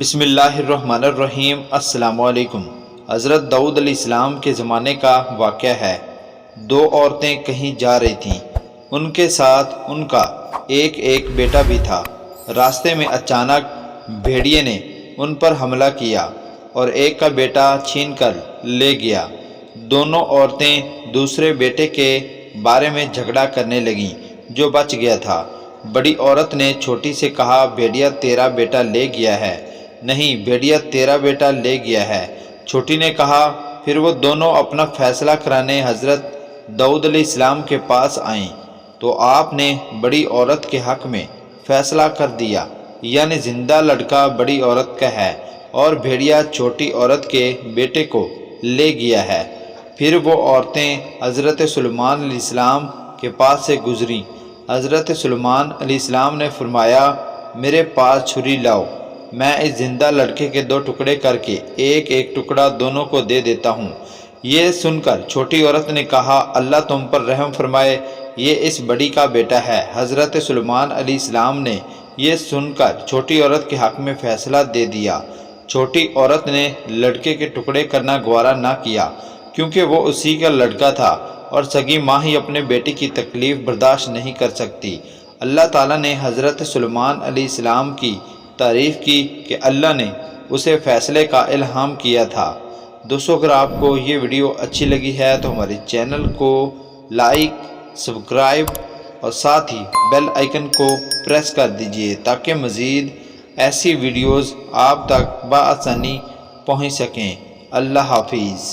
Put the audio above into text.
بسم اللہ الرحمن الرحیم۔ السلام علیکم۔ حضرت داؤد علیہ السلام کے زمانے کا واقعہ ہے۔ دو عورتیں کہیں جا رہی تھیں، ان کے ساتھ ان کا ایک بیٹا بھی تھا۔ راستے میں اچانک بھیڑیے نے ان پر حملہ کیا اور ایک کا بیٹا چھین کر لے گیا۔ دونوں عورتیں دوسرے بیٹے کے بارے میں جھگڑا کرنے لگیں جو بچ گیا تھا۔ بڑی عورت نے چھوٹی سے کہا، بھیڑیا تیرا بیٹا لے گیا ہے۔ نہیں، بھیڑیا تیرا بیٹا لے گیا ہے، چھوٹی نے کہا۔ پھر وہ دونوں اپنا فیصلہ کرانے حضرت داؤد علیہ السلام کے پاس آئیں تو آپ نے بڑی عورت کے حق میں فیصلہ کر دیا، یعنی زندہ لڑکا بڑی عورت کا ہے اور بھیڑیا چھوٹی عورت کے بیٹے کو لے گیا ہے۔ پھر وہ عورتیں حضرت سلیمان علیہ السلام کے پاس سے گزریں۔ حضرت سلیمان علیہ السلام نے فرمایا، میرے پاس چھری لاؤ، میں اس زندہ لڑکے کے دو ٹکڑے کر کے ایک ٹکڑا دونوں کو دے دیتا ہوں۔ یہ سن کر چھوٹی عورت نے کہا، اللہ تم پر رحم فرمائے، یہ اس بڑی کا بیٹا ہے۔ حضرت سلیمان علیہ السلام نے یہ سن کر چھوٹی عورت کے حق میں فیصلہ دے دیا۔ چھوٹی عورت نے لڑکے کے ٹکڑے کرنا گوارا نہ کیا کیونکہ وہ اسی کا لڑکا تھا اور سگی ماں ہی اپنے بیٹے کی تکلیف برداشت نہیں کر سکتی۔ اللہ تعالیٰ نے حضرت سلیمان علیہ السلام کی تعریف کی کہ اللہ نے اسے فیصلے کا الہام کیا تھا۔ دوستو، اگر آپ کو یہ ویڈیو اچھی لگی ہے تو ہمارے چینل کو لائک، سبسکرائب اور ساتھ ہی بیل آئیکن کو پریس کر دیجئے تاکہ مزید ایسی ویڈیوز آپ تک بآسانی پہنچ سکیں۔ اللہ حافظ۔